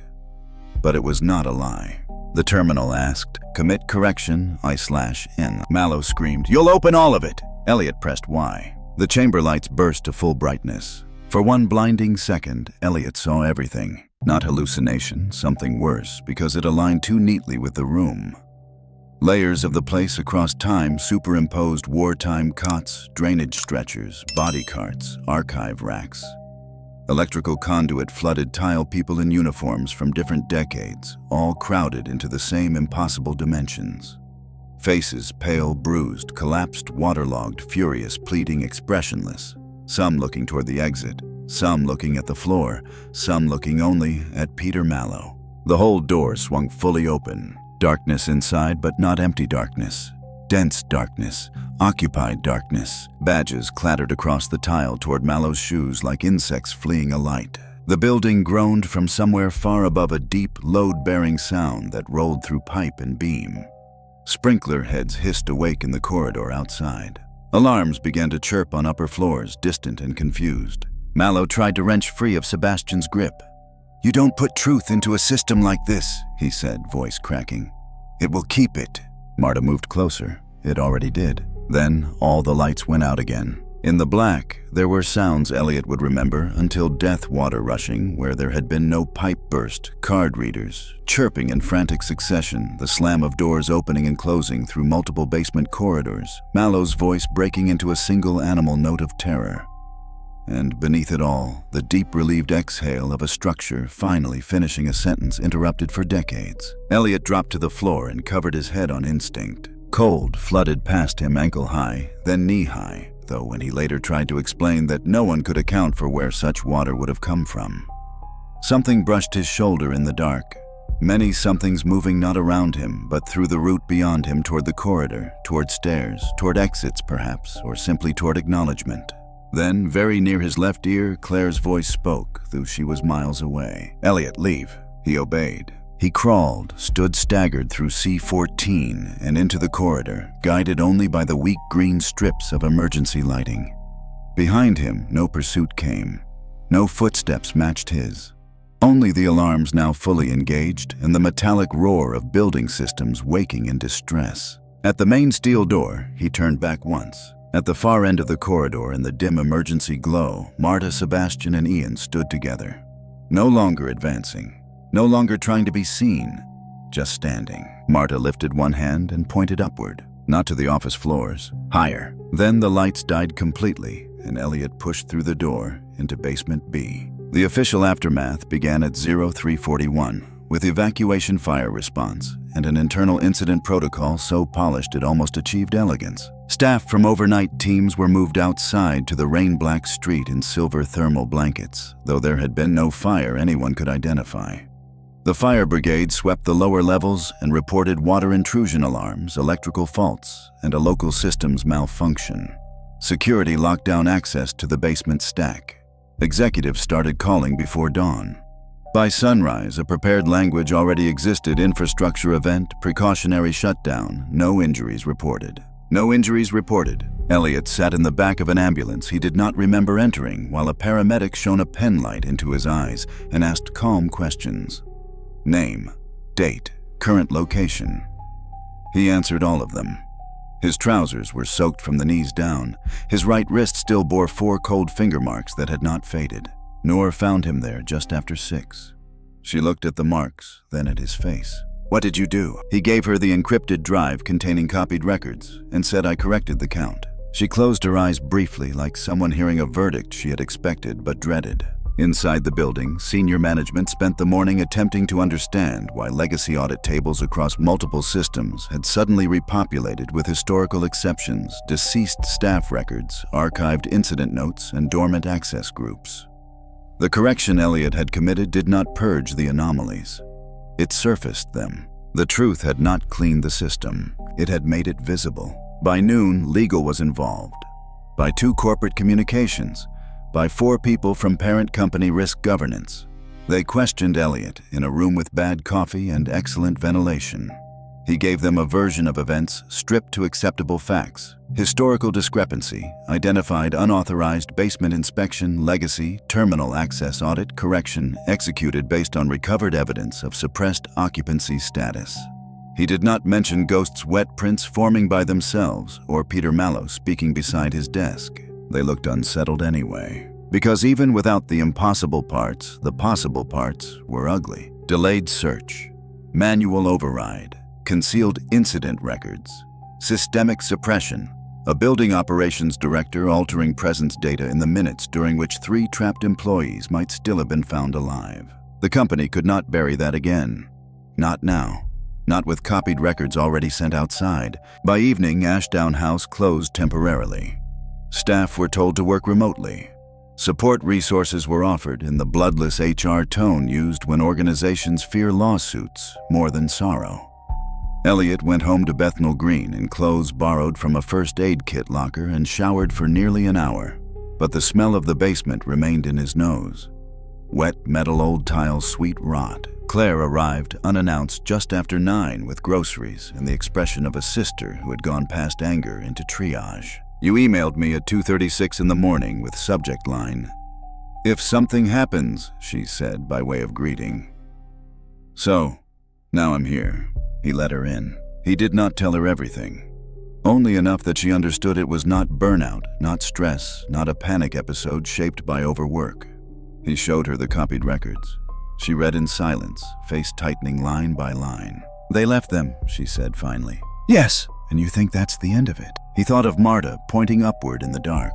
but it was not a lie. The terminal asked, "Commit correction, I/N." Mallow screamed, "You'll open all of it!" Elliot pressed Y. The chamber lights burst to full brightness. For one blinding second, Elliot saw everything. Not hallucination, something worse, because it aligned too neatly with the room. Layers of the place across time superimposed wartime cots, drainage stretchers, body carts, archive racks. Electrical conduit flooded tile people in uniforms from different decades, all crowded into the same impossible dimensions. Faces pale, bruised, collapsed, waterlogged, furious, pleading, expressionless. Some looking toward the exit, some looking at the floor, some looking only at Peter Mallow. The whole door swung fully open. Darkness inside, but not empty darkness. Dense darkness, occupied darkness. Badges clattered across the tile toward Mallow's shoes like insects fleeing a light. The building groaned from somewhere far above a deep, load-bearing sound that rolled through pipe and beam. Sprinkler heads hissed awake in the corridor outside. Alarms began to chirp on upper floors, distant and confused. Mallow tried to wrench free of Sebastian's grip. "You don't put truth into a system like this," he said, voice cracking. "It will keep it." Marta moved closer. It already did. Then all the lights went out again. In the black, there were sounds Elliot would remember until death water rushing where there had been no pipe burst, card readers, chirping in frantic succession, the slam of doors opening and closing through multiple basement corridors, Mallow's voice breaking into a single animal note of terror. And beneath it all, the deep relieved exhale of a structure finally finishing a sentence interrupted for decades. Elliot dropped to the floor and covered his head on instinct. Cold flooded past him ankle-high, then knee-high, though when he later tried to explain that no one could account for where such water would have come from. Something brushed his shoulder in the dark. Many somethings moving not around him, but through the route beyond him toward the corridor, toward stairs, toward exits perhaps, or simply toward acknowledgement. Then, very near his left ear, Claire's voice spoke, though she was miles away. "Elliot, leave." He obeyed. He crawled, stood staggered through C14 and into the corridor, guided only by the weak green strips of emergency lighting. Behind him, no pursuit came. No footsteps matched his. Only the alarms now fully engaged and the metallic roar of building systems waking in distress. At the main steel door, he turned back once. At the far end of the corridor in the dim emergency glow, Marta, Sebastian, and Ian stood together. No longer advancing. No longer trying to be seen. Just standing. Marta lifted one hand and pointed upward. Not to the office floors. Higher. Then the lights died completely, and Elliot pushed through the door into basement B. The official aftermath began at 0341, with evacuation fire response and an internal incident protocol so polished it almost achieved elegance. Staff from overnight teams were moved outside to the rain-black street in silver thermal blankets, though there had been no fire anyone could identify. The fire brigade swept the lower levels and reported water intrusion alarms, electrical faults, and a local systems malfunction. Security locked down access to the basement stack. Executives started calling before dawn. By sunrise, a prepared language already existed: infrastructure event, precautionary shutdown, no injuries reported. No injuries reported. Elliot sat in the back of an ambulance he did not remember entering while a paramedic shone a penlight into his eyes and asked calm questions. Name, date, current location. He answered all of them. His trousers were soaked from the knees down. His right wrist still bore 4 cold finger marks that had not faded. Nor found him there just after 6. She looked at the marks, then at his face. "What did you do?" He gave her the encrypted drive containing copied records and said, "I corrected the count." She closed her eyes briefly, like someone hearing a verdict she had expected but dreaded. Inside the building, senior management spent the morning attempting to understand why legacy audit tables across multiple systems had suddenly repopulated with historical exceptions, deceased staff records, archived incident notes, and dormant access groups. The correction Elliot had committed did not purge the anomalies. It surfaced them. The truth had not cleaned the system. It had made it visible. By noon, legal was involved. By 2 corporate communications. By 4 people from parent company risk governance. They questioned Elliot in a room with bad coffee and excellent ventilation. He gave them a version of events stripped to acceptable facts. Historical discrepancy, identified unauthorized basement inspection, legacy, terminal access audit, correction, executed based on recovered evidence of suppressed occupancy status. He did not mention Ghost's wet prints forming by themselves or Peter Mallow speaking beside his desk. They looked unsettled anyway, because even without the impossible parts, the possible parts were ugly. Delayed search, manual override, concealed incident records, systemic suppression, a building operations director altering presence data in the minutes during which 3 trapped employees might still have been found alive. The company could not bury that again. Not now. Not with copied records already sent outside. By evening, Ashdown House closed temporarily. Staff were told to work remotely. Support resources were offered in the bloodless HR tone used when organizations fear lawsuits more than sorrow. Elliot went home to Bethnal Green in clothes borrowed from a first aid kit locker and showered for nearly an hour, but the smell of the basement remained in his nose. Wet metal old tile sweet rot. Claire arrived unannounced just after 9 with groceries and the expression of a sister who had gone past anger into triage. You emailed me at 2:36 in the morning with subject line, "If something happens," she said by way of greeting. So, now I'm here. He let her in. He did not tell her everything. Only enough that she understood it was not burnout, not stress, not a panic episode shaped by overwork. He showed her the copied records. She read in silence, face tightening line by line. "They left them," she said finally. Yes, and you think that's the end of it? He thought of Marta pointing upward in the dark.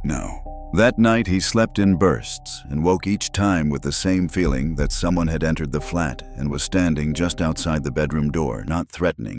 No. That night he slept in bursts and woke each time with the same feeling that someone had entered the flat and was standing just outside the bedroom door, not threatening,